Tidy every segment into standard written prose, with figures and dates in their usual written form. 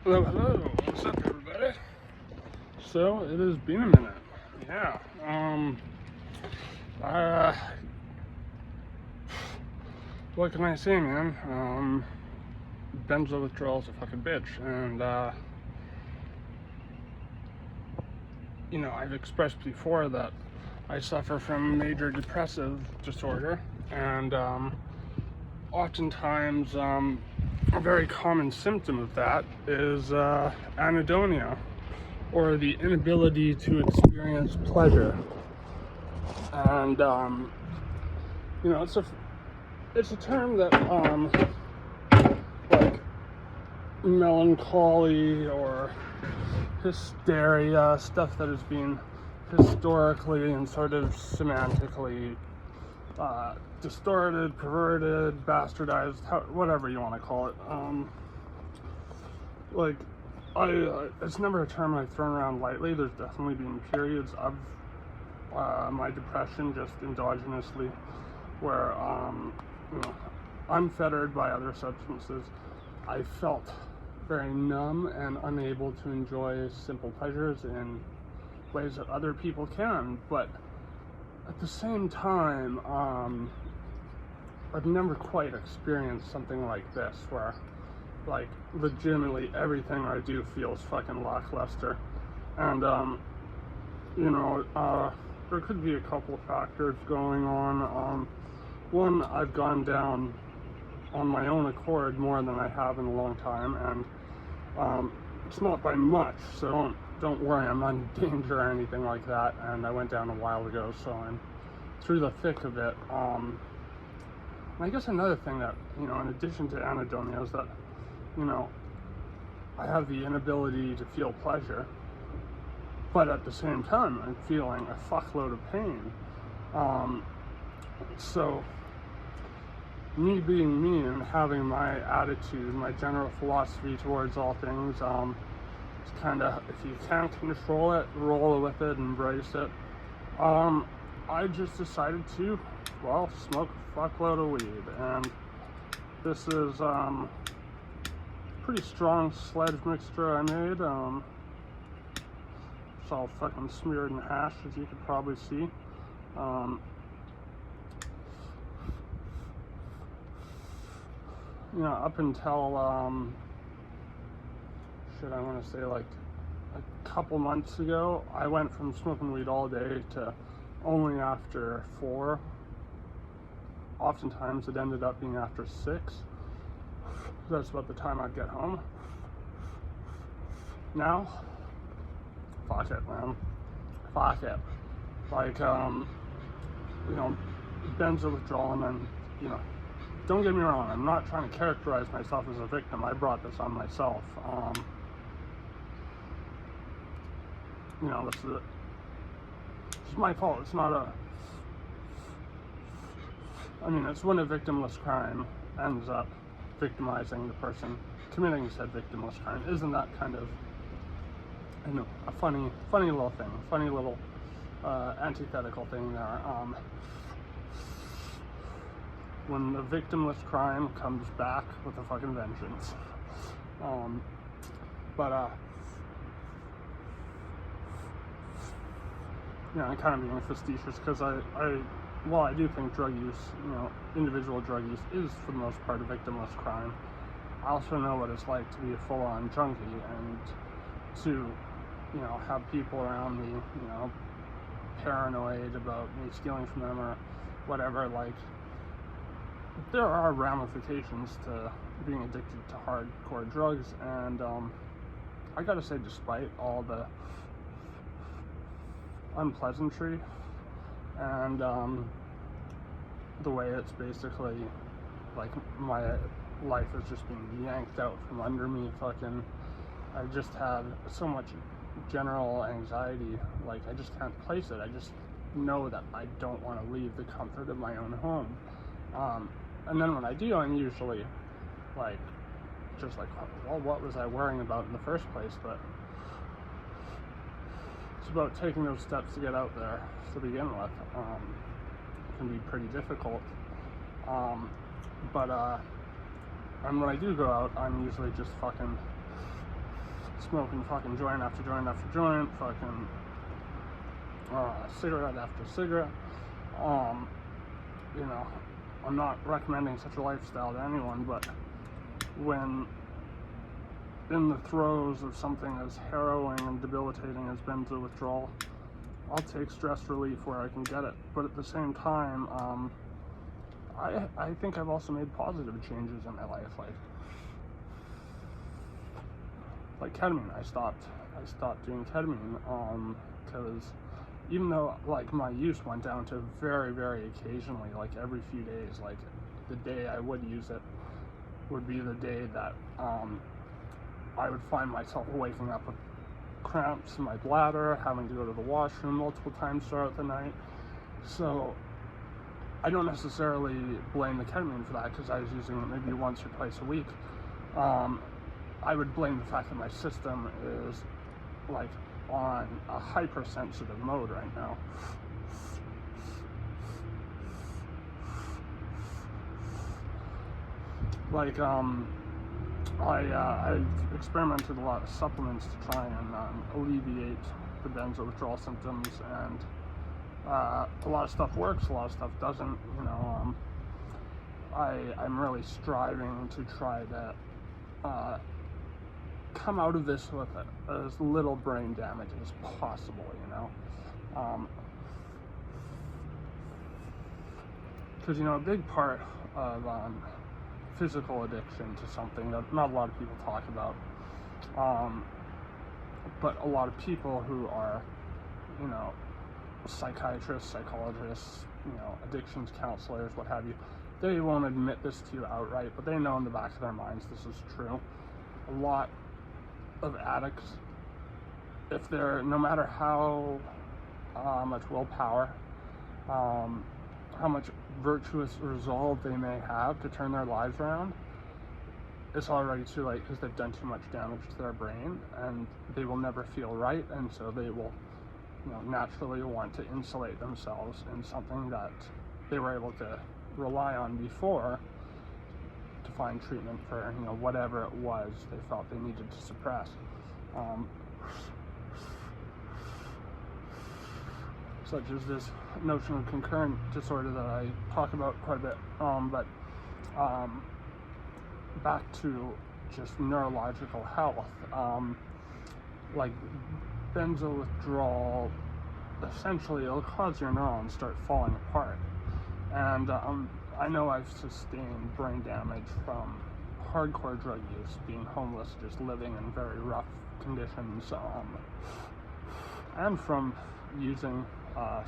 Hello, hello. What's up, everybody? So it has been a minute. Yeah. Uh, what can I say, man? Benzo withdrawal's a fucking bitch, and I've expressed before that I suffer from major depressive disorder, and oftentimes a very common symptom of that is anhedonia, or the inability to experience pleasure. And it's a term that like melancholy or hysteria, stuff that has been historically and sort of semantically distorted, perverted, bastardized, whatever you want to call it. It's never a term I've thrown around lightly. There's definitely been periods of my depression just endogenously where, unfettered by other substances, I felt very numb and unable to enjoy simple pleasures in ways that other people can. But at the same time, I've never quite experienced something like this where, like, legitimately everything I do feels fucking lackluster. And there could be a couple of factors going on. One, I've gone down on my own accord more than I have in a long time, and it's not by much, so don't worry, I'm not in danger or anything like that. And I went down a while ago, so I'm through the thick of it. I guess another thing that, in addition to anhedonia, is that, I have the inability to feel pleasure, but at the same time, I'm feeling a fuckload of pain. So, me being me and having my attitude, my general philosophy towards all things, it's kind of, if you can't control it, roll with it, embrace it. I just decided to, smoke a fuckload of weed, and this is pretty strong sledge mixture I made. It's all fucking smeared in hash, as you could probably see. Up until I want to say like a couple months ago, I went from smoking weed all day to only after 4. Oftentimes it ended up being after 6. That's about the time I'd get home. Now, fuck it, man. Fuck it. Like, benzo withdrawal, and don't get me wrong, I'm not trying to characterize myself as a victim. I brought this on myself. It's my fault. It's not it's when a victimless crime ends up victimizing the person committing said victimless crime. Isn't that kind of, a funny little thing, funny little antithetical thing there? When the victimless crime comes back with a fucking vengeance. I'm kind of being facetious because I do think drug use, individual drug use is for the most part a victimless crime. I also know what it's like to be a full-on junkie and to, have people around me, paranoid about me stealing from them or whatever. Like, there are ramifications to being addicted to hardcore drugs, and I gotta say, despite all the unpleasantry and the way it's basically like my life is just being yanked out from under me, I just have so much general anxiety. Like, I just can't place it. I just know that I don't want to leave the comfort of my own home. And then when I do, I'm usually what was I worrying about in the first place? But it's about taking those steps to get out there to begin with. It can be pretty difficult. And when I do go out, I'm usually just fucking smoking fucking joint after joint after joint, fucking cigarette after cigarette. You know, I'm not recommending such a lifestyle to anyone, but when in the throes of something as harrowing and debilitating as benzo withdrawal, I'll take stress relief where I can get it. But at the same time, I think I've also made positive changes in my life, like ketamine. I stopped doing ketamine because even though like my use went down to very, very occasionally, like every few days, like the day I would use it would be the day that I would find myself waking up with cramps in my bladder, having to go to the washroom multiple times throughout the night. So I don't necessarily blame the ketamine for that, because I was using it maybe once or twice a week. I would blame the fact that my system is like on a hypersensitive mode right now. Like I've experimented a lot of supplements to try and alleviate the benzo withdrawal symptoms, and a lot of stuff works, a lot of stuff doesn't. You know, I'm really striving to try to come out of this with as little brain damage as possible, you know. Because, you know, a big part of physical addiction to something that not a lot of people talk about, but a lot of people who are, you know, psychiatrists, psychologists, you know, addictions counselors, what have you, they won't admit this to you outright, but they know in the back of their minds this is true. A lot of addicts, if they're, no matter how much willpower, how much virtuous resolve they may have to turn their lives around, it's already too late, because they've done too much damage to their brain, and they will never feel right, and so they will, you know, naturally want to insulate themselves in something that they were able to rely on before to find treatment for, you know, whatever it was they felt they needed to suppress. Such as this notion of concurrent disorder that I talk about quite a bit. But back to just neurological health, like benzo withdrawal, essentially it'll cause your neurons start falling apart. And I know I've sustained brain damage from hardcore drug use, being homeless, just living in very rough conditions, and from using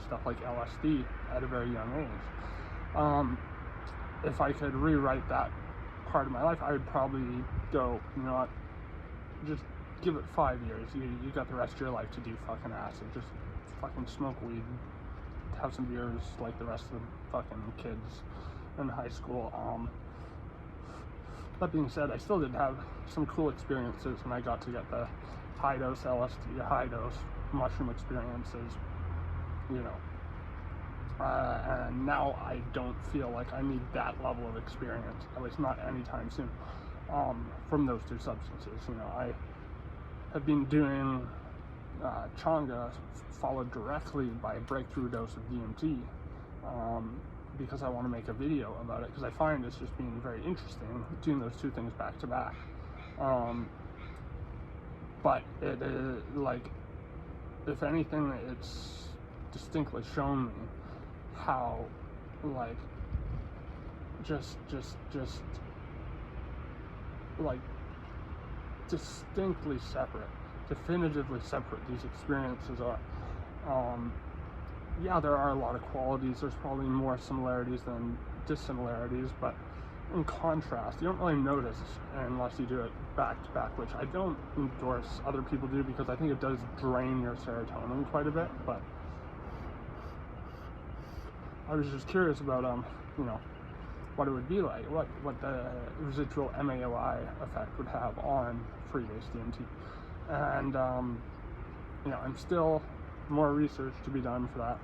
stuff like LSD at a very young age. If I could rewrite that part of my life, I would probably go, you know what, just give it 5 years. You got the rest of your life to do fucking acid. Just fucking smoke weed, have some beers like the rest of the fucking kids in high school. That being said, I still did have some cool experiences when I got to get the high dose LSD, high dose mushroom experiences, you know. And now I don't feel like I need that level of experience, at least not anytime soon, from those two substances. You know, I have been doing changa followed directly by a breakthrough dose of DMT, because I want to make a video about it, because I find it's just being very interesting doing those two things back to back. But it is, like, if anything, it's distinctly shown me how, like, just like distinctly separate, definitively separate these experiences are. Yeah, there are a lot of qualities. There's probably more similarities than dissimilarities, but in contrast, you don't really notice unless you do it back to back, which I don't endorse other people do, because I think it does drain your serotonin quite a bit. But I was just curious about you know, what it would be like, what the residual MAOI effect would have on free-base DMT. And you know, I'm still more research to be done for that.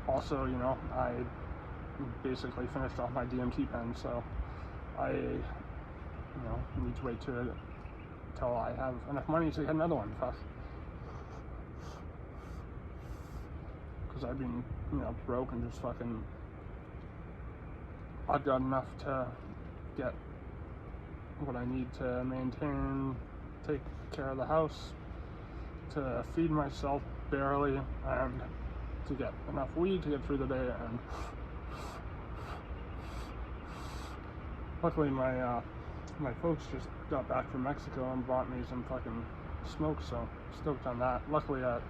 Also, you know, I basically finished off my DMT pen, so I you know, need to wait till I have enough money to get another one. Fuck. Because I've been, you know, broke and just fucking, I've got enough to get what I need to maintain, take care of the house, to feed myself barely, and to get enough weed to get through the day. And luckily my folks just got back from Mexico and bought me some fucking smoke, so stoked on that. Luckily at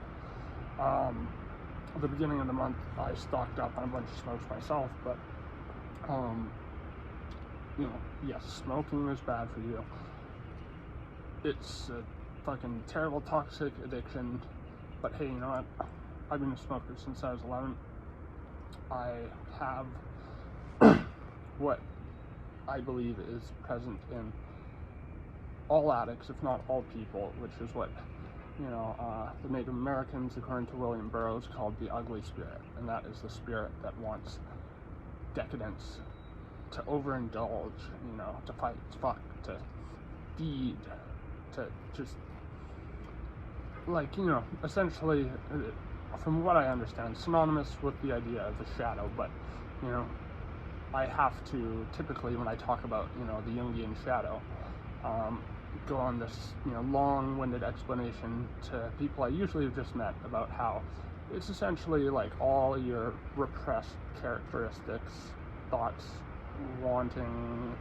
the beginning of the month I stocked up on a bunch of smokes myself, but you know, yes, smoking is bad for you. It's a fucking terrible toxic addiction, but hey, you know what? I've been a smoker since I was 11. I have what I believe is present in all addicts, if not all people, which is what, you know, the Native Americans, according to William Burroughs, called the ugly spirit, and that is the spirit that wants decadence, to overindulge, you know, to fight, to fuck, to feed, to just, like, you know, essentially, from what I understand, synonymous with the idea of the shadow. But, you know, I have to, typically when I talk about, you know, the Jungian shadow, go on this, you know, long-winded explanation to people I usually have just met about how it's essentially like all your repressed characteristics, thoughts, wantings,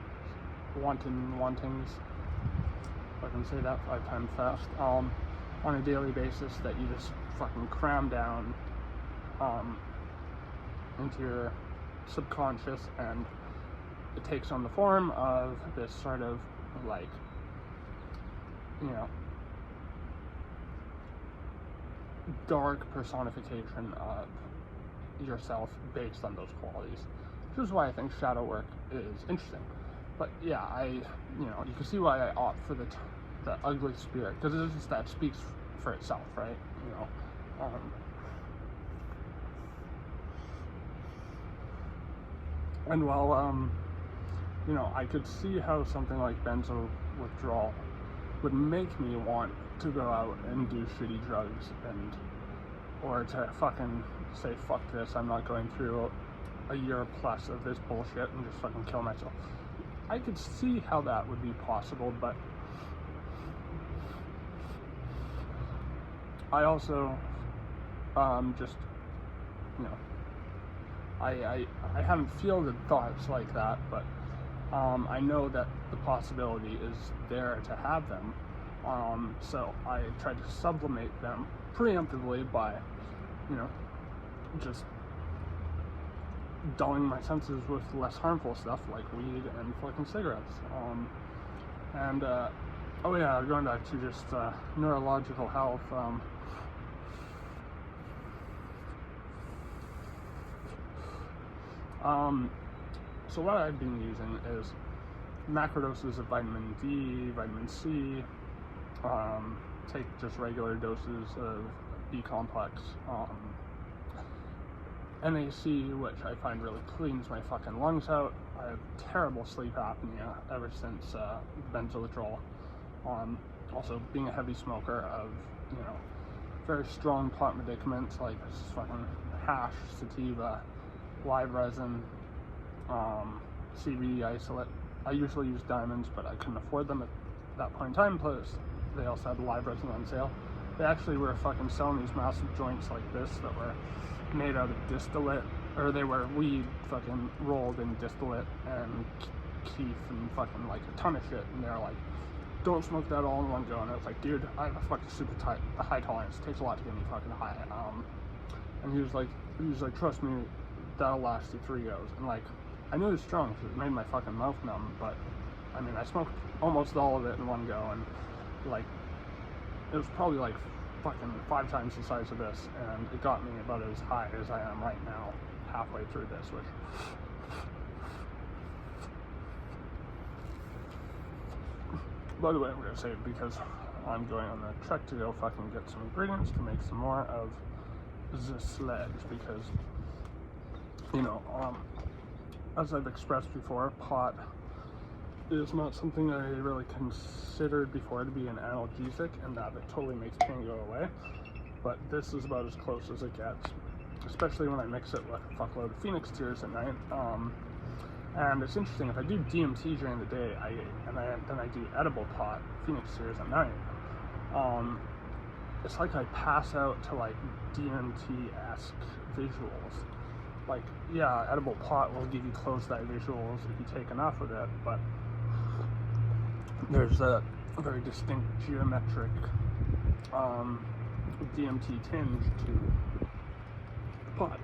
if I can say that 5 times fast, on a daily basis, that you just fucking cram down into your subconscious, and it takes on the form of this sort of, like, you know, dark personification of yourself based on those qualities, which is why I think shadow work is interesting. But yeah, you know, you can see why I opt for the ugly spirit, because it's just, that speaks for itself, right? You know, and while you know, I could see how something like benzo withdrawal would make me want to go out and do shitty drugs, and or to fucking say fuck this, I'm not going through a year plus of this bullshit and just fucking kill myself. I could see how that would be possible, but I also just, you know, I haven't fielded thoughts like that, but I know that the possibility is there to have them, so I try to sublimate them preemptively by, you know, just dulling my senses with less harmful stuff like weed and fucking cigarettes. Oh yeah, going back to just neurological health, so what I've been using is macrodoses of vitamin D, vitamin C, take just regular doses of B complex, NAC, which I find really cleans my fucking lungs out. I have terrible sleep apnea ever since benzo withdrawal. Also, being a heavy smoker of, you know, very strong pot medicaments like fucking hash, sativa, live resin, CBD isolate. I usually use diamonds, but I couldn't afford them at that point in time, plus they also had live resin on sale. They actually were fucking selling these massive joints like this that were made out of distillate, or they were weed fucking rolled in distillate and keef and fucking like a ton of shit, and they're like, don't smoke that all in one go. And I was like, dude, I have a fucking super high tolerance, it takes a lot to get me fucking high. And he was like, trust me, that'll last you 3 goes. And like, I knew it was strong because it made my fucking mouth numb, but I mean, I smoked almost all of it in one go, and like, it was probably like fucking 5 times the size of this, and it got me about as high as I am right now, halfway through this, which, by the way, I'm gonna say it because I'm going on a trek to go fucking get some ingredients to make some more of the sledge, because, you know, as I've expressed before, pot is not something I really considered before to be an analgesic, and that it totally makes pain go away. But this is about as close as it gets, especially when I mix it with a fuckload of Phoenix tears at night. And it's interesting, if I do DMT during the day, then I do edible pot Phoenix tears at night. It's like I pass out to like DMT-esque visuals. Like, yeah, edible pot will give you closed eye visuals if you take enough of it, but there's a very distinct geometric DMT tinge to the pot.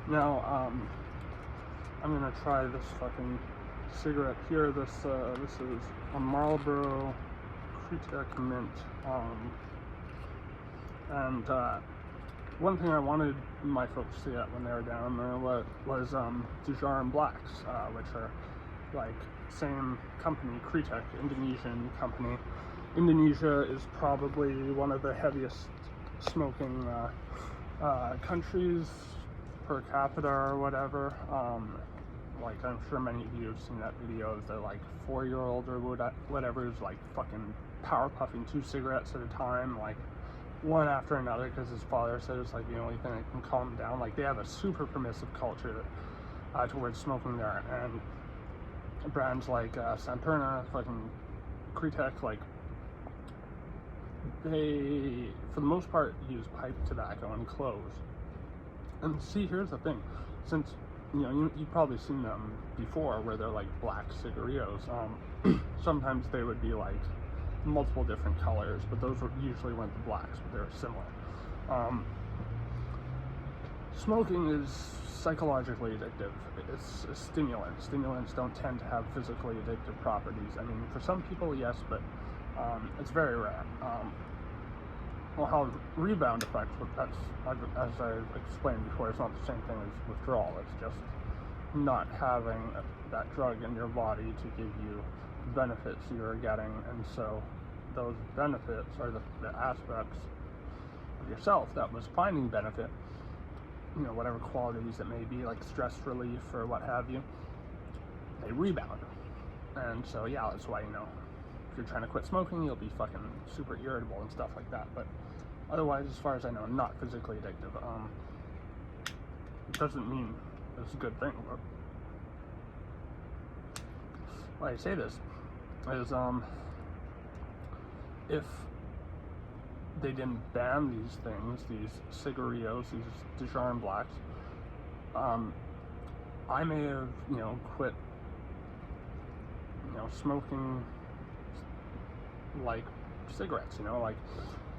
Now, I'm gonna try this fucking cigarette here. This is a Marlboro Cretek Mint, and one thing I wanted my folks to get when they were down there was Dexedrine Blacks, which are like same company, Cretek, Indonesian company. Indonesia is probably one of the heaviest smoking countries per capita or whatever. Like, I'm sure many of you have seen that video of the like 4-year-old or whatever is like fucking power puffing 2 cigarettes at a time, like one after another, because his father said it's like the only thing that can calm him down. Like, they have a super permissive culture towards smoking there, and brands like Santerna, fucking Cretek, like, they for the most part use pipe tobacco and cloves. And see, here's the thing, since you know, you've probably seen them before where they're like black cigarillos. Sometimes they would be like multiple different colors, but those usually weren't the blacks, but they were similar. Smoking is psychologically addictive. It's a stimulant. Stimulants don't tend to have physically addictive properties. I mean, for some people, yes, but it's very rare. Well, how rebound effects, that's, as I've explained before, it's not the same thing as withdrawal. It's just not having that drug in your body to give you the benefits you're getting, and so those benefits are the aspects of yourself that was finding benefit, you know, whatever qualities it may be, like stress relief or what have you, they rebound. And so, yeah, that's why, you know, if you're trying to quit smoking, you'll be fucking super irritable and stuff like that. But otherwise, as far as I know, not physically addictive. It doesn't mean it's a good thing, but why I say this is, if they didn't ban these things, these cigarillos, these Dexedrine Blacks, I may have, you know, quit, you know, smoking like cigarettes, you know, like,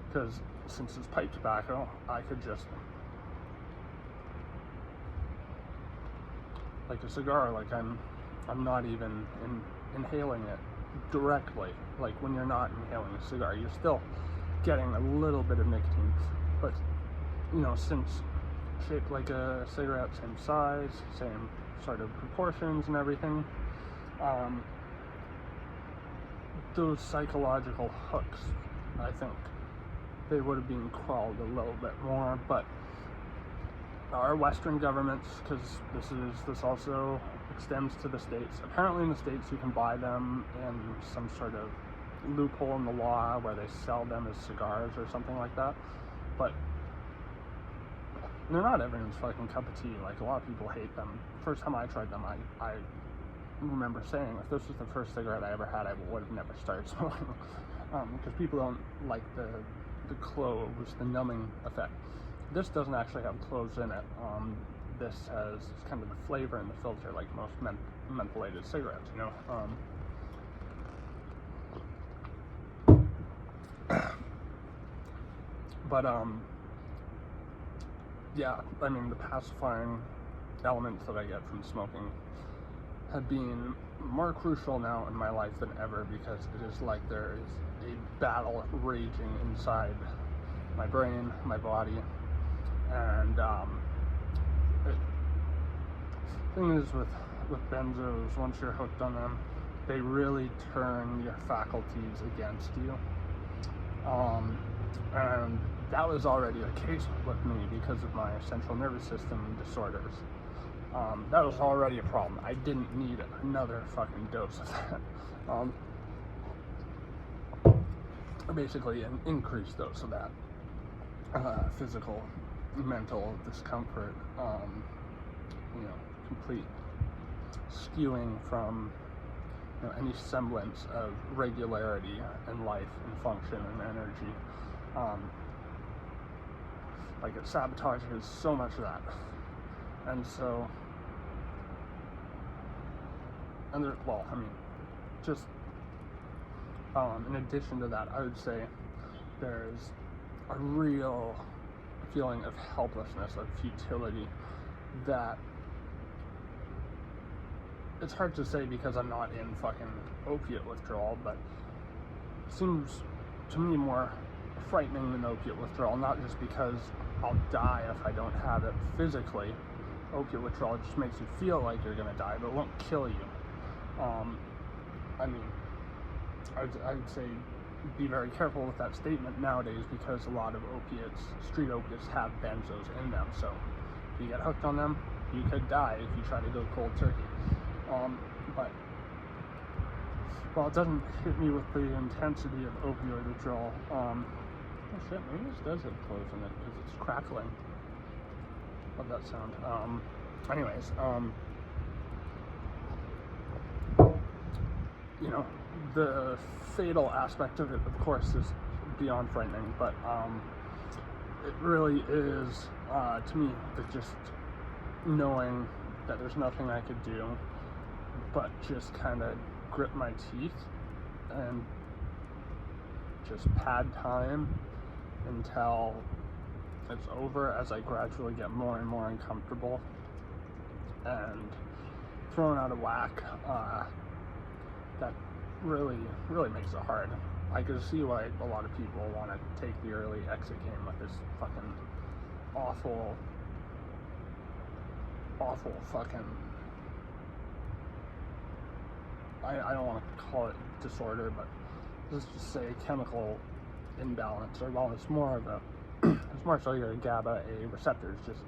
because since it's pipe tobacco, I could just, like a cigar, like I'm not even inhaling it directly. Like, when you're not inhaling a cigar, you're still getting a little bit of nicotine, but, you know, since shaped like a cigarette, same size, same sort of proportions and everything, those psychological hooks, I think they would have been quelled a little bit more. But our Western governments, because this also extends to the States, apparently in the States you can buy them in some sort of loophole in the law where they sell them as cigars or something like that, but they're not everyone's fucking cup of tea. Like, a lot of people hate them. First time I tried them, I remember saying, if this was the first cigarette I ever had, I would have never started smoking, because people don't like the cloves, the numbing effect. This doesn't actually have cloves in it. This has kind of the flavor and the filter, like most mentholated cigarettes, you know. But yeah, I mean, the pacifying elements that I get from smoking have been more crucial now in my life than ever, because it is like there is a battle raging inside my brain, my body, and the thing is with benzos, once you're hooked on them, they really turn your faculties against you, and that was already the case with me because of my central nervous system disorders. That was already a problem. I didn't need another fucking dose of that. Basically an increased dose of that. Physical, mental discomfort, complete skewing from any semblance of regularity in life and function and energy. Like it sabotages so much of that. And so, just in addition to that, I would say there's a real feeling of helplessness, of futility, that it's hard to say because I'm not in fucking opiate withdrawal, but it seems to me more frightening than opiate withdrawal, not just because I'll die if I don't have it physically. Opiate withdrawal just makes you feel like you're gonna die, but it won't kill you. I'd say be very careful with that statement nowadays, because a lot of opiates, street opiates, have benzos in them. So if you get hooked on them, you could die if you try to go cold turkey. But while it doesn't hit me with the intensity of opioid withdrawal, oh shit, maybe this does have clothes in it because it's crackling. Love that sound. The fatal aspect of it, of course, is beyond frightening, but it really is, to me, just knowing that there's nothing I could do but just kind of grit my teeth and just pad time until it's over, as I gradually get more and more uncomfortable and thrown out of whack. That really makes it hard. I can see why a lot of people want to take the early exit game with this fucking awful fucking, I don't want to call it disorder, but let's just say chemical imbalance, or well, it's more of a it's more so your GABA A receptors just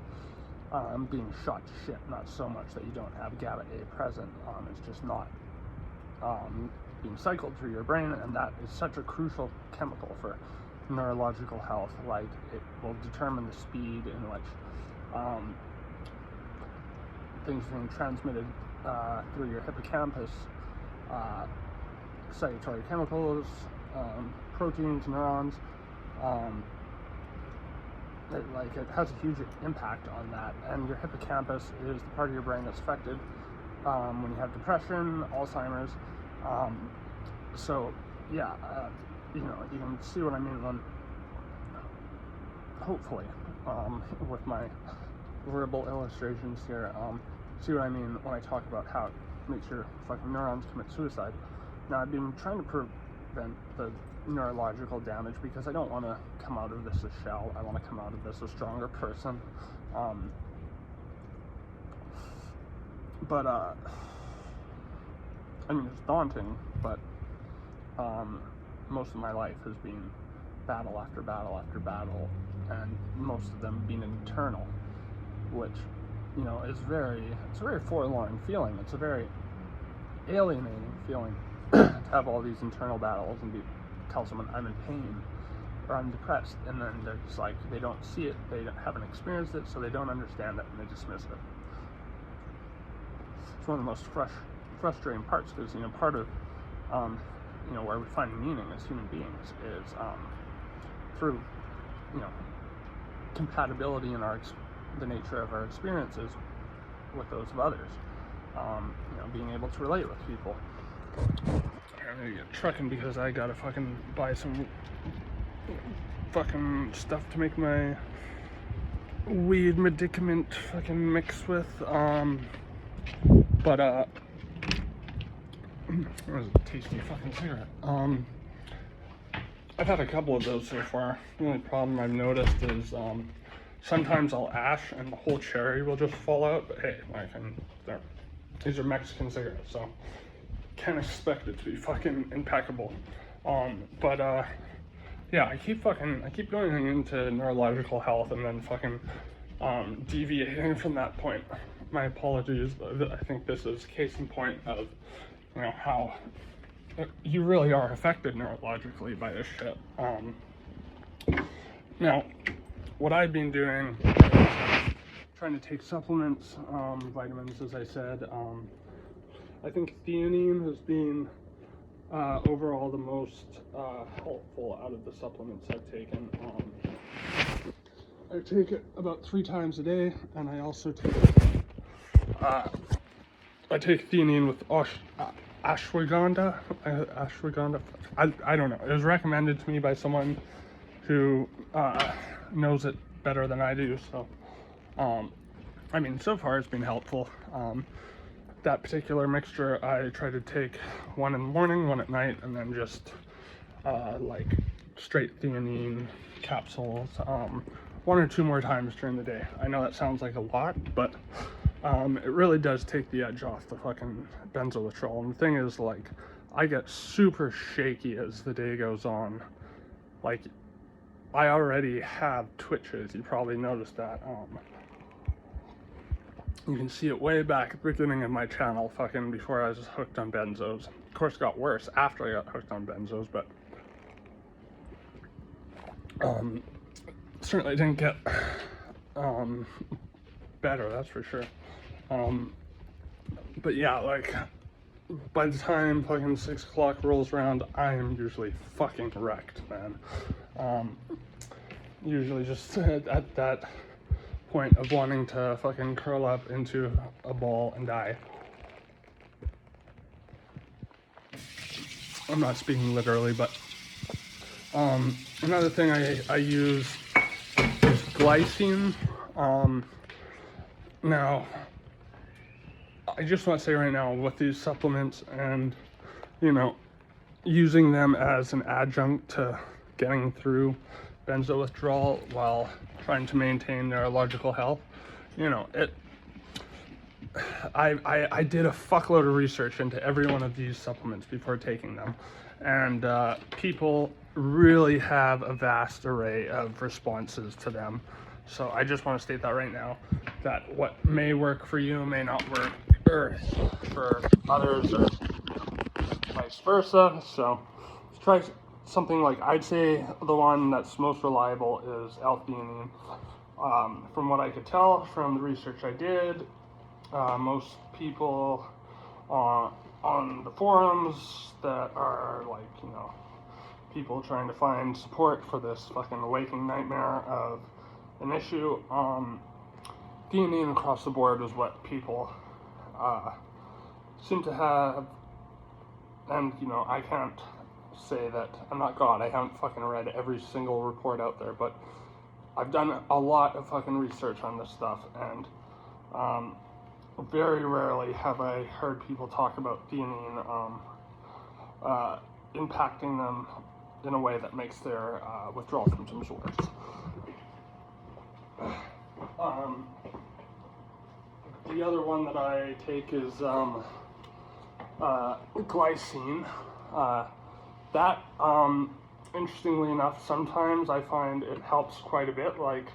being shot to shit. Not so much that you don't have GABA A present, it's just not being cycled through your brain, and that is such a crucial chemical for neurological health. Like, it will determine the speed in which things are being transmitted through your hippocampus, excitatory chemicals, proteins, neurons. It has a huge impact on that, and your hippocampus is the part of your brain that's affected when you have depression, Alzheimer's. You can see what I mean when, hopefully, with my verbal illustrations here, see what I mean when I talk about how it makes your fucking neurons commit suicide. Now, I've been trying to prevent the neurological damage because I don't want to come out of this a shell. I want to come out of this a stronger person. It's daunting, but most of my life has been battle after battle after battle, and most of them being internal, which, is it's a very forlorn feeling. It's a very alienating feeling to have all these internal battles and tell someone I'm in pain or I'm depressed, and then they're just like, they don't see it, they haven't experienced it, so they don't understand it, and they dismiss it. It's one of the most frustrating parts, because part of where we find meaning as human beings is through compatibility in the nature of our experiences with those of others. Being able to relate with people. I'm gonna get trucking because I gotta fucking buy some fucking stuff to make my weed medicament fucking mix with. It was a tasty fucking cigarette. I've had a couple of those so far. The only problem I've noticed is sometimes I'll ash and the whole cherry will just fall out, but hey, these are Mexican cigarettes, so can't expect it to be fucking impeccable. I keep going into neurological health and then fucking deviating from that point. my apologies. I think this is case in point of, you know, how you really are affected neurologically by this shit. Now, what I've been doing is trying to take supplements, vitamins, as I said. I think theanine has been overall the most helpful out of the supplements I've taken. I take it about 3 times a day, and I also take I take theanine with ashwagandha. I don't know. It was recommended to me by someone who knows it better than I do. So, I mean, so far it's been helpful. That particular mixture, I try to take one in the morning, one at night, and then just like straight theanine capsules 1 or 2 more times during the day. I know that sounds like a lot, but it really does take the edge off the fucking benzo withdrawal. And the thing is, like, I get super shaky as the day goes on. Like, I already have twitches. You probably noticed that. You can see it way back at the beginning of my channel, fucking before I was hooked on benzos. Of course, it got worse after I got hooked on benzos, but certainly didn't get better, that's for sure. But yeah, like, by the time fucking 6 o'clock rolls around, I am usually fucking wrecked, man. Usually just at that point of wanting to fucking curl up into a ball and die. I'm not speaking literally, but another thing I use is glycine. Now, I just want to say right now, with these supplements and, you know, using them as an adjunct to getting through benzo withdrawal while trying to maintain neurological health, you know, I did a fuckload of research into every one of these supplements before taking them, and people really have a vast array of responses to them. So I just want to state that right now, that what may work for you may not work for others, or vice versa. So try something like, I'd say the one that's most reliable is L-theanine. From what I could tell from the research I did, most people on the forums that are, like, you know, people trying to find support for this fucking waking nightmare of an issue, theanine across the board is what people seem to have. And, you know, I can't say that I'm not God. I haven't fucking read every single report out there, but I've done a lot of fucking research on this stuff, and very rarely have I heard people talk about theanine impacting them in a way that makes their withdrawal symptoms worse. The other one that I take is glycine. That, interestingly enough, sometimes I find it helps quite a bit. Like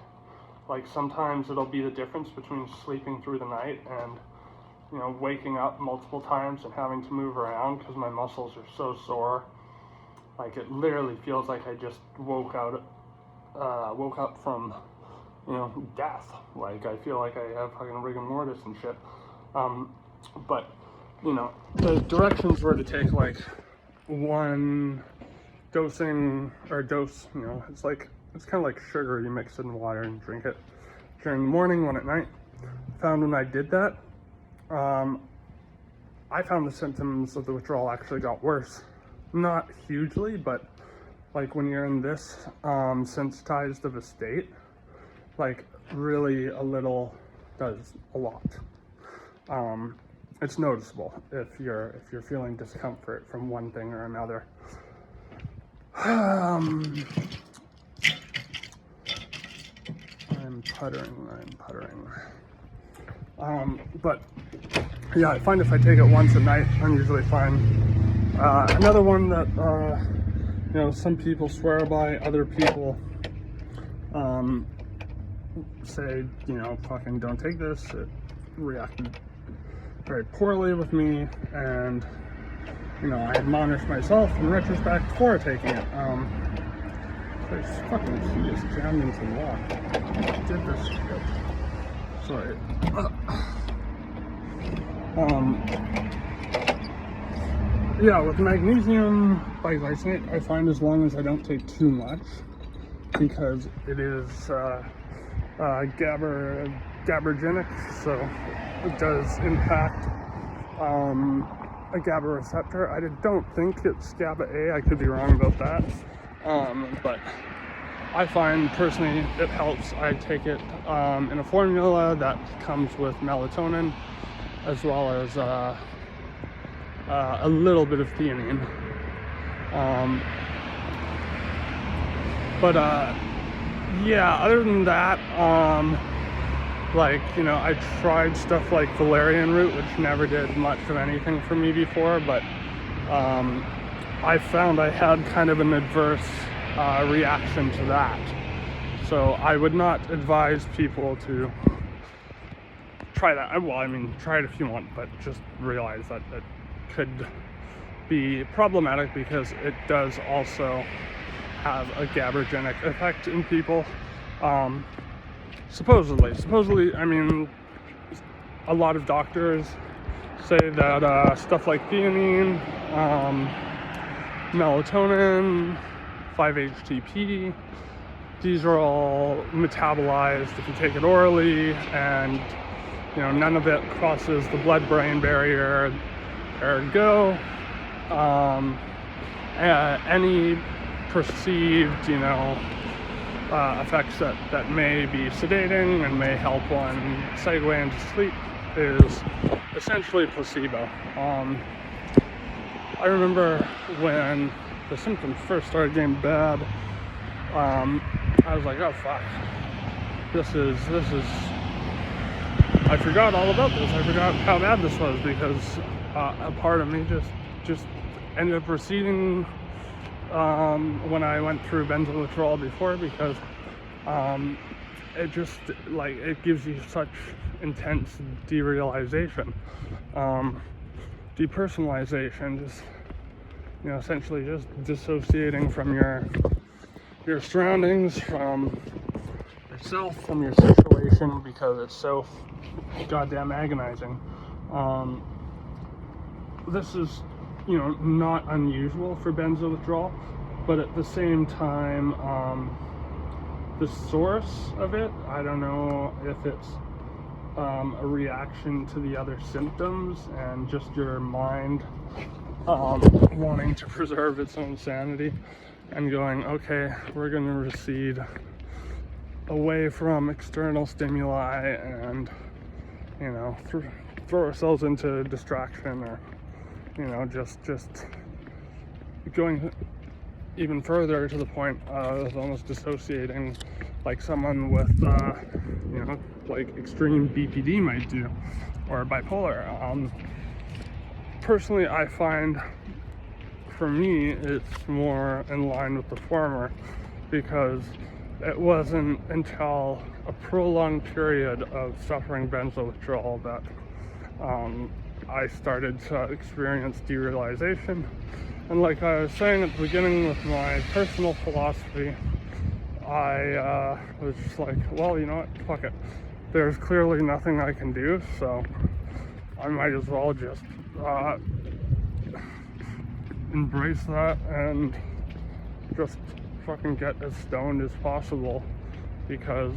sometimes it'll be the difference between sleeping through the night and, you know, waking up multiple times and having to move around because my muscles are so sore. Like, it literally feels like I just woke up from, you know, death. Like, I feel like I have fucking rigor mortis and shit. But, you know, the directions were to take, like, one dosing, or dose, you know, it's kind of like sugar. You mix it in water and drink it during the morning, one at night. Found when I did that, I found the symptoms of the withdrawal actually got worse. Not hugely, but like when you're in this sensitized of a state, like really a little does a lot. It's noticeable if you're feeling discomfort from one thing or another. I'm puttering. But yeah, I find if I take it once a night, I'm usually fine. Another one that you know, some people swear by, other people say, you know, fucking don't take this. reacted very poorly with me, and I admonished myself in retrospect for taking it. This fucking key is jammed into the wall. Did this shit. Sorry. Yeah, with magnesium biglycinate, I find as long as I don't take too much, because it is GABAergic, so it does impact a GABA receptor. I don't think it's GABA A, I could be wrong about that, but I find personally it helps. I take it in a formula that comes with melatonin, as well as a little bit of theanine. Yeah, other than that, I tried stuff like valerian root, which never did much of anything for me before, but I found I had kind of an adverse reaction to that. So I would not advise people to try that. Well, I mean, try it if you want, but just realize that it could be problematic, because it does also have a GABAergic effect in people. Supposedly, I mean, a lot of doctors say that stuff like theanine, melatonin, 5-HTP, these are all metabolized if you take it orally, and none of it crosses the blood-brain barrier. Ergo, any perceived, effects that may be sedating and may help one segue into sleep is essentially placebo. I remember when the symptoms first started getting bad, I was like, oh fuck, this is, I forgot all about this. I forgot how bad this was, because a part of me just ended up receding when I went through benzo withdrawal before, because it just, it gives you such intense derealization, depersonalization, just essentially just dissociating from your surroundings, from yourself, from your situation, because it's so goddamn agonizing. This is not unusual for benzo withdrawal, but at the same time, the source of it, I don't know if it's a reaction to the other symptoms and just your mind wanting to preserve its own sanity and going, okay, we're going to recede away from external stimuli and throw ourselves into distraction, or just going even further to the point of almost dissociating, like someone with like extreme BPD might do, or bipolar. Personally, I find for me it's more in line with the former, because it wasn't until a prolonged period of suffering benzo withdrawal that I started to experience derealization. And like I was saying at the beginning with my personal philosophy, I was just like, well, you know what, fuck it. There's clearly nothing I can do, so I might as well just embrace that and just fucking get as stoned as possible, because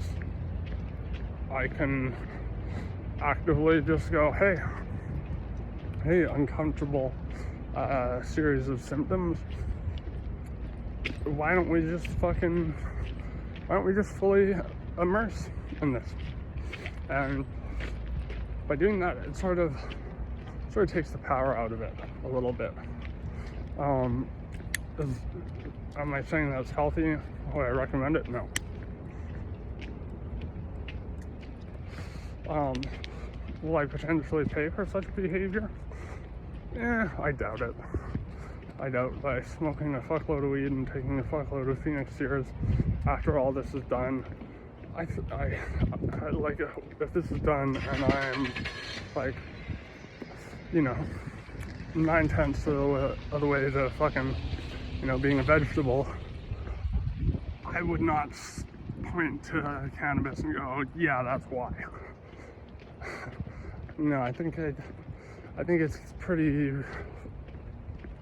I can actively just go, hey, uncomfortable series of symptoms, why don't we just fully immerse in this? And by doing that, it sort of takes the power out of it a little bit. Am I saying that's healthy? Would I recommend it? No. Will I potentially pay for such behavior? I doubt it. I doubt by smoking a fuckload of weed and taking a fuckload of Phoenix Sears after all this is done, like, if this is done and I'm like, 9/10 of the way to fucking, being a vegetable, I would not point to cannabis and go, yeah, that's why. No, I think it's pretty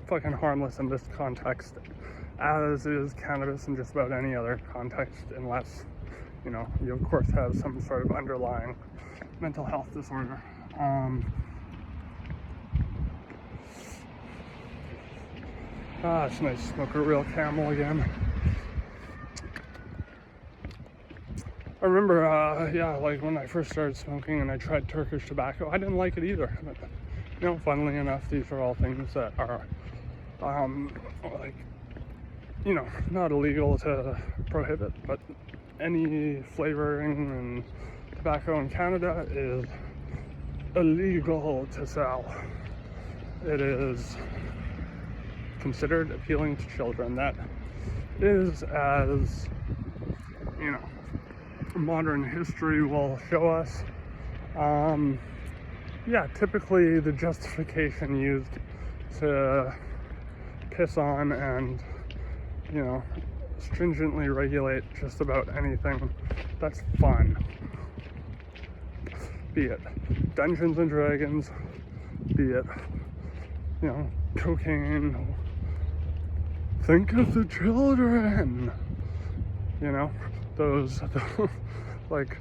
fucking harmless in this context, as is cannabis in just about any other context, unless, you of course have some sort of underlying mental health disorder. It's nice to smoke a real Camel again. I remember, like when I first started smoking and I tried Turkish tobacco, I didn't like it either. But, funnily enough, these are all things that are, not illegal to prohibit, but any flavoring and tobacco in Canada is illegal to sell. It is considered appealing to children. That is, as modern history will show us, typically the justification used to piss on and stringently regulate just about anything that's fun, be it Dungeons and Dragons, be it cocaine. Think of the children, those like,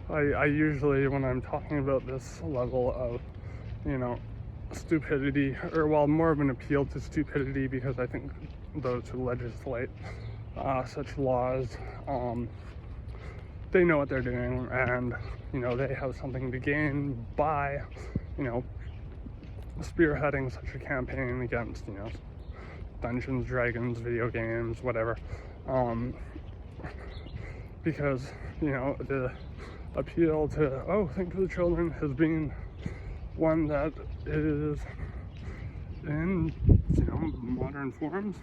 I usually, when I'm talking about this level of stupidity, or more of an appeal to stupidity, because I think those who legislate such laws, they know what they're doing, and they have something to gain by spearheading such a campaign against Dungeons, Dragons, video games, whatever, because the appeal to think of the children has been one that is in modern forms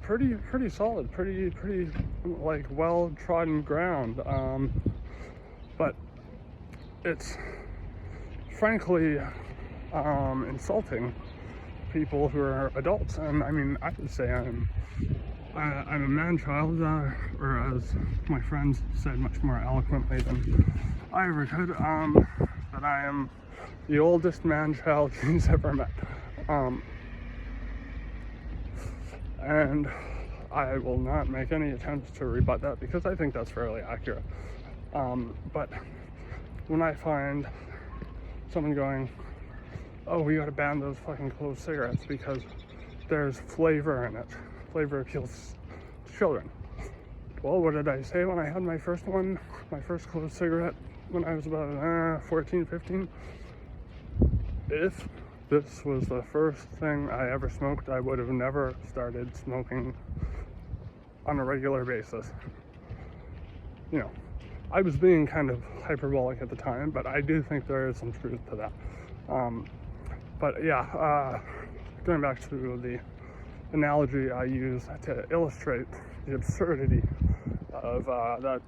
pretty solid, pretty like well trodden ground, but it's frankly insulting people who are adults. And I mean, I would say I'm a man-child, or as my friends said much more eloquently than I ever could, that I am the oldest man-child she's ever met. And I will not make any attempts to rebut that, because I think that's fairly accurate. But when I find someone going, oh, we gotta ban those fucking clove cigarettes because there's flavor in it, flavor appeals to children. Well, what did I say when I had my first clove cigarette, when I was about 14, 15? If this was the first thing I ever smoked, I would have never started smoking on a regular basis. I was being kind of hyperbolic at the time, but I do think there is some truth to that. But yeah, going back to the analogy I use to illustrate the absurdity of that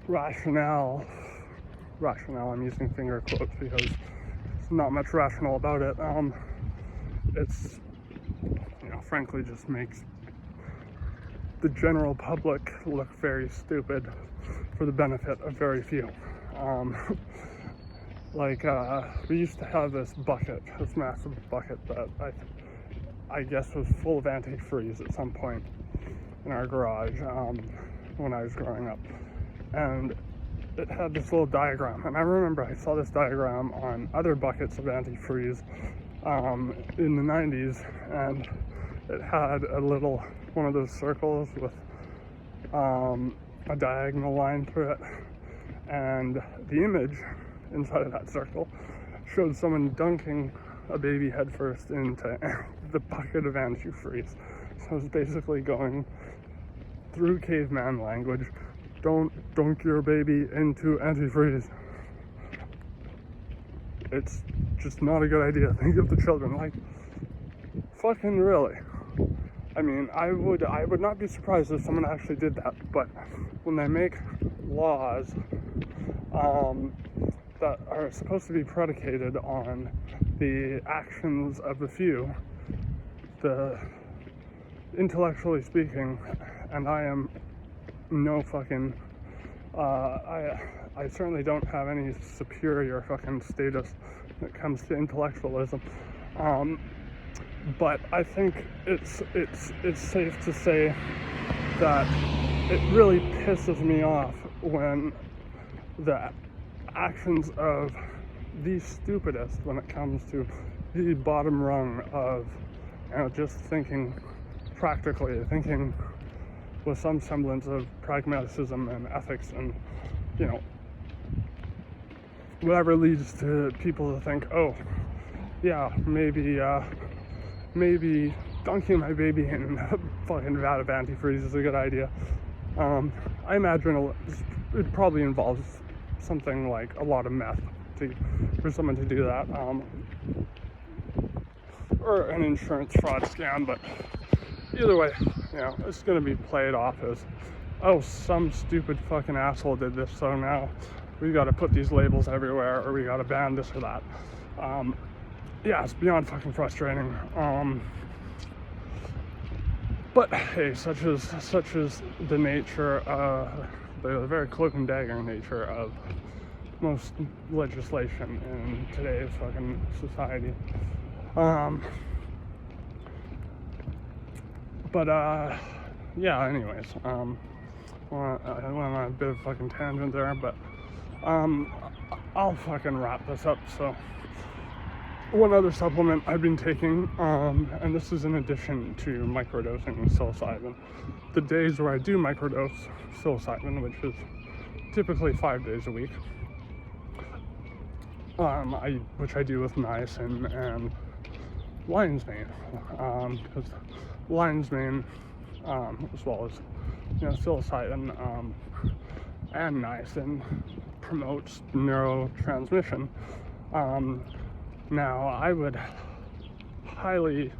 rationale, I'm using finger quotes because there's not much rational about it. It's, frankly just makes the general public look very stupid for the benefit of very few. We used to have this massive bucket that I guess was full of antifreeze at some point in our garage when I was growing up. And it had this little diagram, and I remember I saw this diagram on other buckets of antifreeze in the 90s, and it had one of those circles with a diagonal line through it, and the image inside of that circle showed someone dunking a baby headfirst into the bucket of antifreeze. So it was basically going through caveman language, don't dunk your baby into antifreeze. It's just not a good idea. Think of the children, like, fucking really. I mean, I would not be surprised if someone actually did that, but when they make laws that are supposed to be predicated on the actions of the few, intellectually speaking, and I am no fucking, I certainly don't have any superior fucking status when it comes to intellectualism, but I think it's safe to say that it really pisses me off when the actions of the stupidest, when it comes to the bottom rung of, just thinking practically, thinking with some semblance of pragmatism and ethics, and whatever leads to people to think, oh yeah, maybe dunking my baby in a fucking vat of antifreeze is a good idea. I imagine it probably involves something like a lot of meth for someone to do that, or an insurance fraud scam, but either way, it's going to be played off as, oh, some stupid fucking asshole did this, so now we got to put these labels everywhere, or we got to ban this or that. Yeah, it's beyond fucking frustrating. But hey, such is the nature, the very cloak and dagger nature of most legislation in today's fucking society. Yeah, anyways, I went on a bit of a fucking tangent there, but I'll fucking wrap this up. So, one other supplement I've been taking, and this is in addition to microdosing psilocybin. The days where I do microdose psilocybin, which is typically 5 days a week, which I do with niacin and lion's mane, because lion's mane, as well as psilocybin and niacin, promotes neurotransmission. Now, I would highly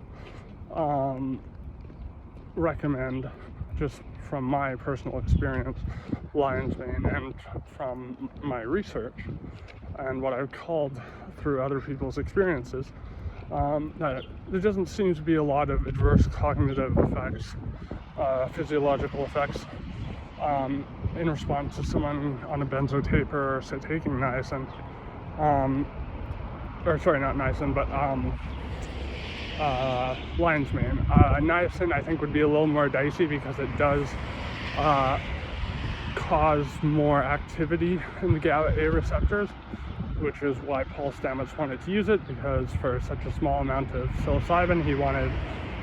recommend, just from my personal experience, lion's mane, and from my research and what I've called through other people's experiences, that there doesn't seem to be a lot of adverse cognitive effects, physiological effects, in response to someone on a benzo taper, say, taking niacin, or sorry, not niacin, but lion's mane. Niacin, I think, would be a little more dicey because it does cause more activity in the GABA A receptors, which is why Paul Stamets wanted to use it, because for such a small amount of psilocybin, he wanted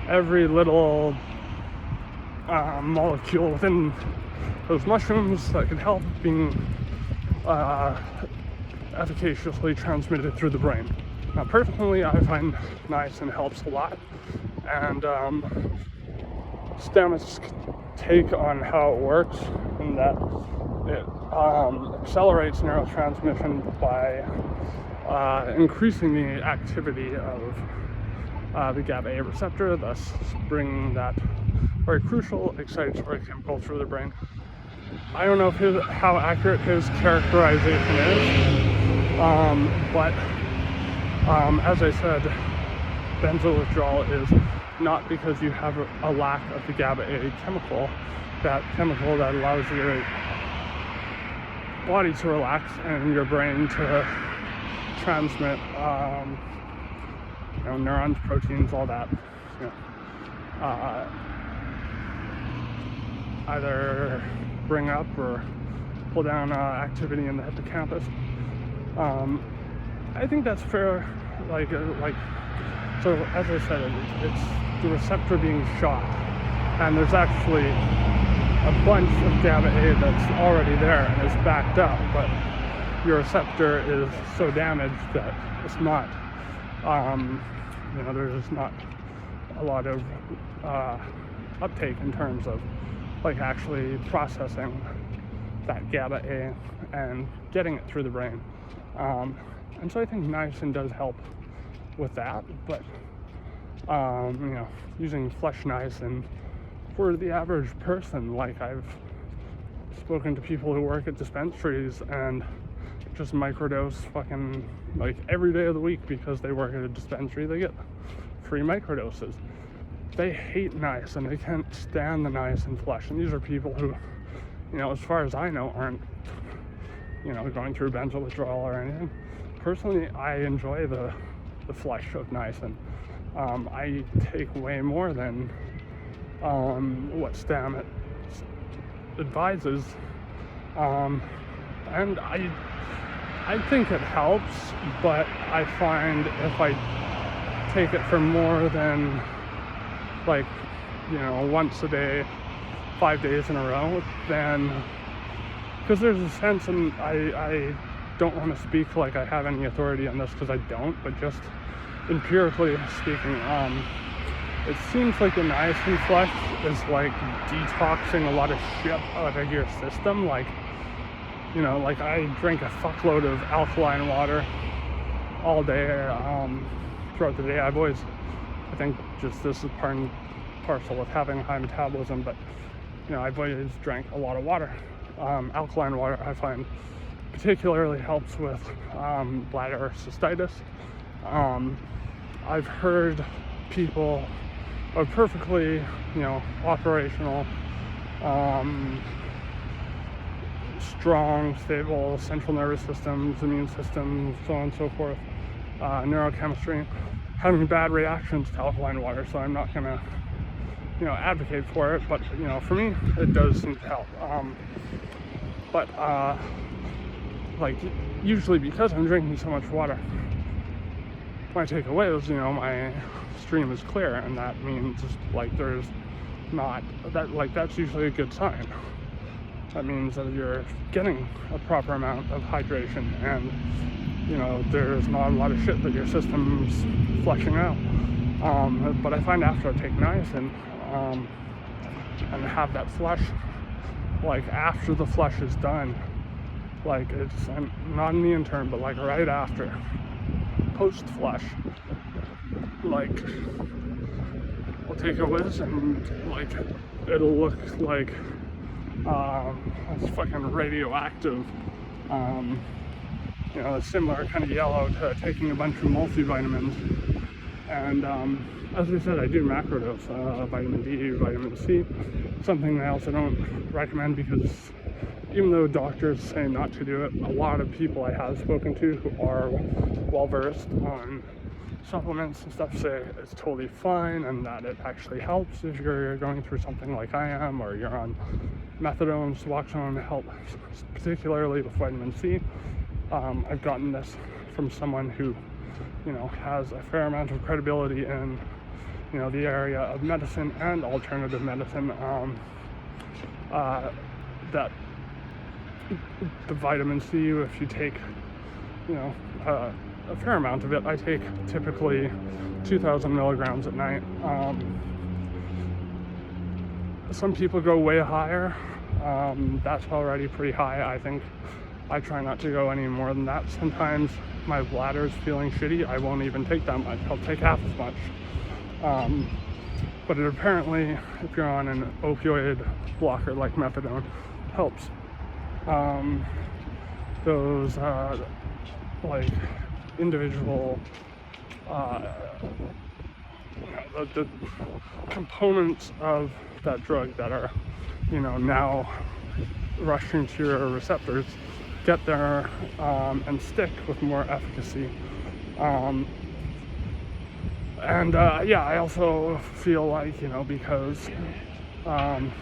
every little molecule within those mushrooms that could help being efficaciously transmitted through the brain. Now, personally, I find niacin helps a lot, and Stamets' take on how it works, in that it accelerates neurotransmission by increasing the activity of the GABA A receptor, thus bringing that very crucial excitatory chemical through the brain. I don't know how accurate his characterization is, but as I said, benzo withdrawal is not because you have a lack of the GABA A chemical, that chemical that allows your body to relax and your brain to transmit neurons, proteins, all that. Either bring up or pull down activity in the hippocampus. I think that's fair. So as I said, it's the receptor being shot, and there's actually a bunch of GABA A that's already there and is backed up, but your receptor is so damaged that it's not, there's just not a lot of uptake in terms of actually processing that GABA A and getting it through the brain. And so I think niacin does help with that, but using flesh niacin for the average person. Like, I've spoken to people who work at dispensaries and just microdose fucking like every day of the week because they work at a dispensary. They get free microdoses. They hate niacin. They can't stand the niacin flesh. And these are people who, as far as I know, aren't, going through benzo withdrawal or anything. Personally, I enjoy the flesh of niacin. I take way more than what Stammet advises, and I think it helps, but I find if I take it for more than once a day, 5 days in a row, then, because there's a sense, and I don't want to speak like I have any authority on this because I don't, but just empirically speaking, it seems like the niacin flesh is like detoxing a lot of shit out of your system. Like I drink a fuckload of alkaline water all day, throughout the day. I think just this is part and parcel with having a high metabolism, but I've always drank a lot of water. Alkaline water, I find, particularly helps with bladder cystitis. I've heard people are perfectly, operational, strong, stable central nervous systems, immune systems, so on and so forth, neurochemistry, having bad reactions to alkaline water. So I'm not gonna, advocate for it, but for me, it does seem to help. Usually because I'm drinking so much water, my takeaway is, my stream is clear, and that means there's not that's usually a good sign. That means that you're getting a proper amount of hydration, and there's not a lot of shit that your system's flushing out. But I find after I take niacin and have that flush, after the flush is done, it's not in the interim, but right after, post flush, I'll take a whiz and it'll look like it's fucking radioactive, similar kind of yellow to taking a bunch of multivitamins. And as I said, I do macrodose vitamin D, vitamin C, something else I don't recommend because even though doctors say not to do it, a lot of people I have spoken to who are well versed on supplements and stuff say it's totally fine and that it actually helps if you're going through something like I am, or you're on methadone, Suboxone, help particularly with vitamin C. I've gotten this from someone who has a fair amount of credibility in the area of medicine and alternative medicine, that the vitamin C, if you take a fair amount of it, I take typically 2,000 milligrams at night. Some people go way higher. That's already pretty high. I think I try not to go any more than that. Sometimes my bladder's feeling shitty, I won't even take that much. I'll take half as much. But it apparently, if you're on an opioid blocker like methadone, helps. Those individual the components of that drug that are now rushing to your receptors get there and stick with more efficacy. I also feel because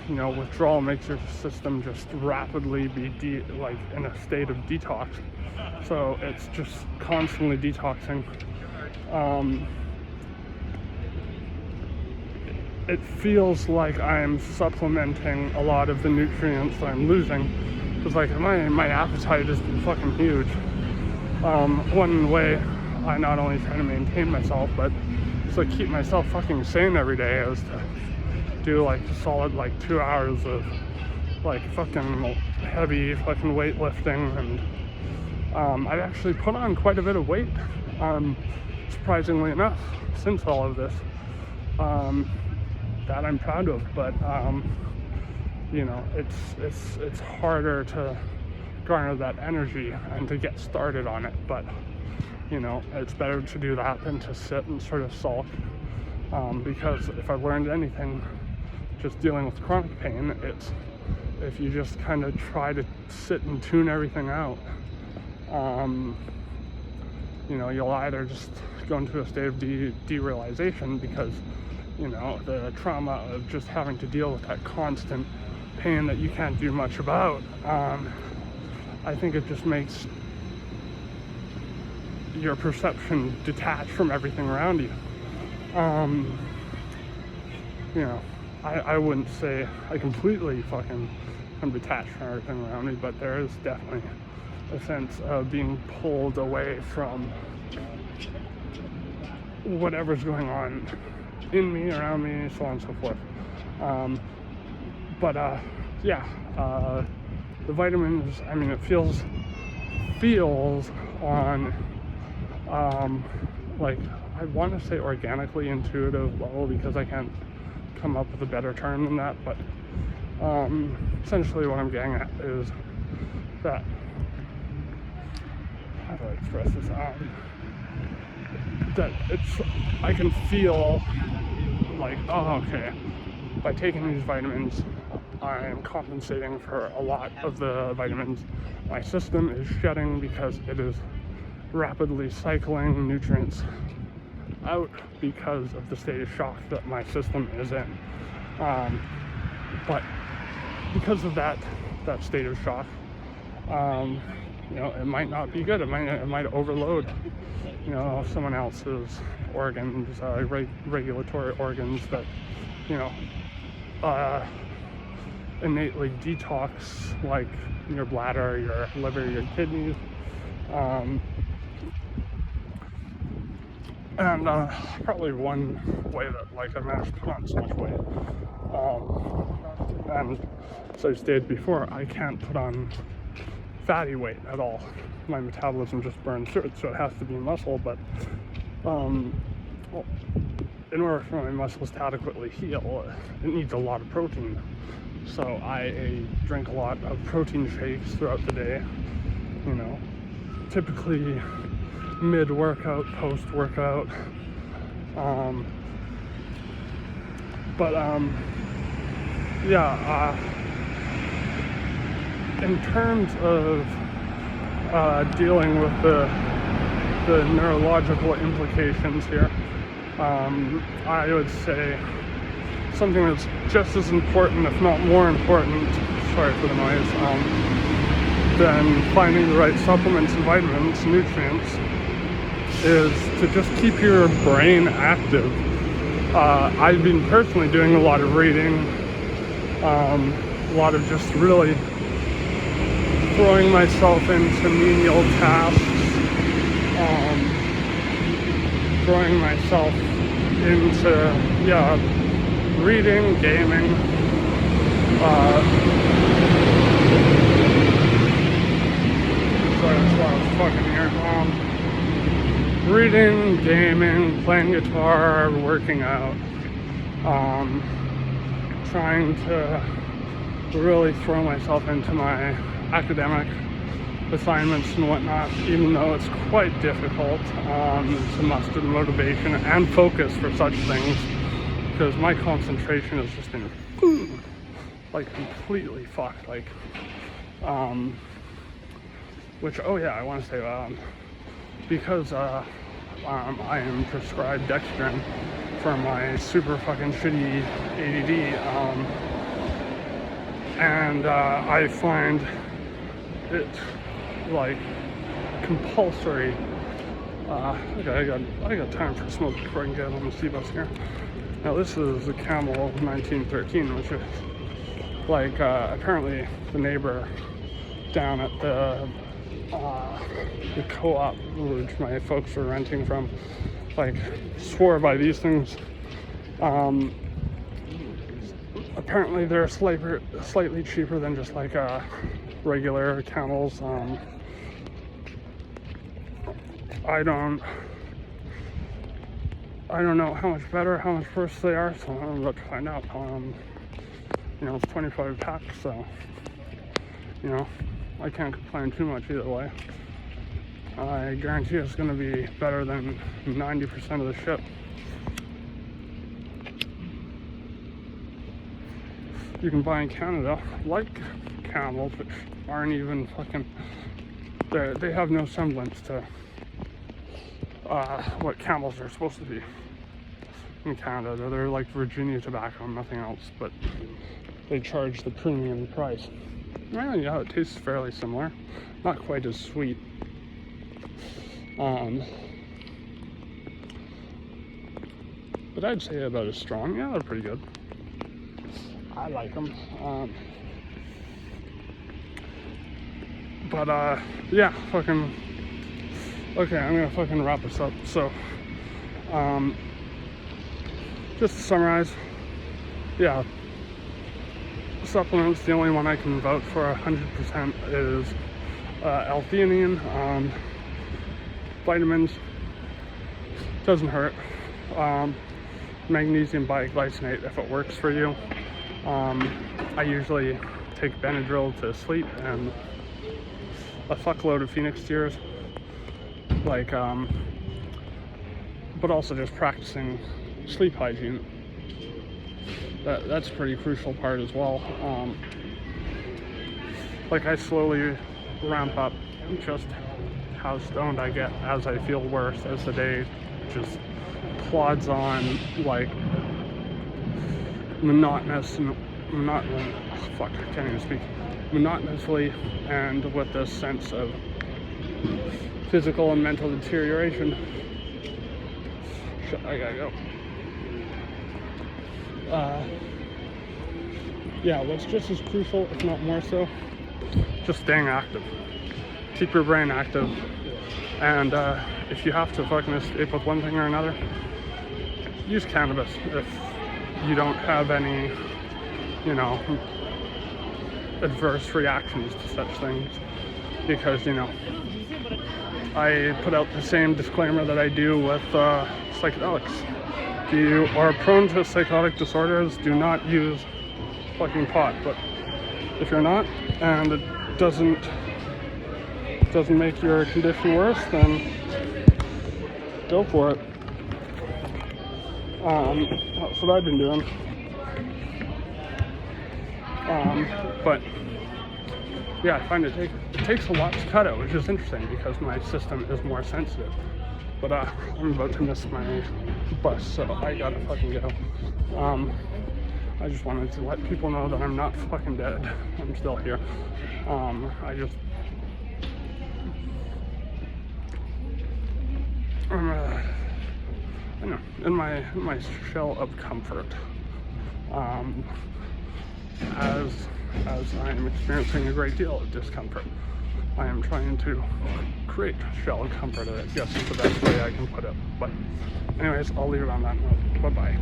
withdrawal makes your system just rapidly be in a state of detox, so it's just constantly detoxing. It feels like I'm supplementing a lot of the nutrients that I'm losing. It's my appetite has been fucking huge. One way I not only try to maintain myself, but to keep myself fucking sane every day is to do a solid 2 hours of fucking heavy fucking weightlifting, and I've actually put on quite a bit of weight, surprisingly enough, since all of this. that I'm proud of, but you know, it's harder to garner that energy and to get started on it. But you know, it's better to do that than to sit and sort of sulk, because if I've learned anything just dealing with chronic pain, it's if you just kind of try to sit and tune everything out, you know, you'll either just go into a state of derealization because, you know, the trauma of just having to deal with that constant pain that you can't do much about. I think it just makes your perception detached from everything around you. You know, I wouldn't say I completely fucking am detached from everything around me, but there is definitely a sense of being pulled away from whatever's going on in me, around me, so on and so forth. The vitamins, I mean, it feels on like, I want to say organically intuitive level, because I can't come up with a better term than that, but essentially what I'm getting at is that, how do I express this? That I can feel like, oh, okay, by taking these vitamins, I am compensating for a lot of the vitamins my system is shedding, because it is rapidly cycling nutrients out because of the state of shock that my system is in. But because of that state of shock, you know, it might not be good. It might overload, you know, someone else's organs, regulatory organs that, you know, innately detox, like your bladder, your liver, your kidneys, and probably one way that, like, I managed to put on so much weight, and as I stated before, I can't put on fatty weight at all. My metabolism just burns through it, so it has to be muscle. But well, in order for my muscles to adequately heal, it needs a lot of protein. So I drink a lot of protein shakes throughout the day, you know, typically mid-workout, post-workout. In terms of dealing with the neurological implications here, I would say something that's just as important, if not more important, sorry for the noise, than finding the right supplements and vitamins, nutrients, is to just keep your brain active. I've been personally doing a lot of reading, a lot of just really throwing myself into menial tasks, throwing myself into, reading, gaming, sorry, that's why I was fucking here. Reading, gaming, playing guitar, working out, trying to really throw myself into my academic assignments and whatnot, even though it's quite difficult to muster motivation and focus for such things, because my concentration has just been like completely fucked. Like, which, oh yeah, I want to say, because I am prescribed Dexedrine for my super fucking shitty ADD, and I find it like compulsory. Okay, I got time for a smoke before I can get on the C-bus here. Now this is the Camel 1913, which is like apparently the neighbor down at the co-op which my folks were renting from, like, swore by these things. Apparently they're slightly cheaper than just like regular Camels. I don't know how much better, how much worse they are, so I'm about to find out. You know, it's 25 packs, so, you know, I can't complain too much either way. I guarantee it's going to be better than 90% of the shit. You can buy in Canada, like camels, which aren't even fucking, they have no semblance to what camels are supposed to be in Canada. They're like Virginia tobacco and nothing else, but they charge the premium price. Well, yeah, it tastes fairly similar. Not quite as sweet. But I'd say about as strong. Yeah, they're pretty good. I like them. Yeah, fucking. Okay, I'm gonna fucking wrap this up. So, just to summarize, yeah, supplements, the only one I can vote for 100% is L-theanine. Vitamins, doesn't hurt. Magnesium biglycinate if it works for you. I usually take Benadryl to sleep and a fuckload of Phoenix tears. Like, but also just practicing sleep hygiene. That's a pretty crucial part as well. Like, I slowly ramp up just how stoned I get as I feel worse, as the day just plods on, like, monotonously, and with this sense of physical and mental deterioration. Shit, I gotta go. Yeah, what's just as crucial, if not more so, just staying active. Keep your brain active, and if you have to fucking escape with one thing or another, use cannabis if you don't have any, you know, adverse reactions to such things, because, you know, I put out the same disclaimer that I do with psychedelics. If you are prone to psychotic disorders, do not use fucking pot. But if you're not, and it doesn't make your condition worse, then go for it. That's what I've been doing. But yeah, I find it takes a lot to cut it, which is interesting because my system is more sensitive. But I'm about to miss my bus, so I gotta fucking go. I just wanted to let people know that I'm not fucking dead. I'm still here. I know, in my shell of comfort, as I am experiencing a great deal of discomfort, I am trying to create shell of comfort. I guess is the best way I can put it. But anyways, I'll leave it on that note. Bye-bye.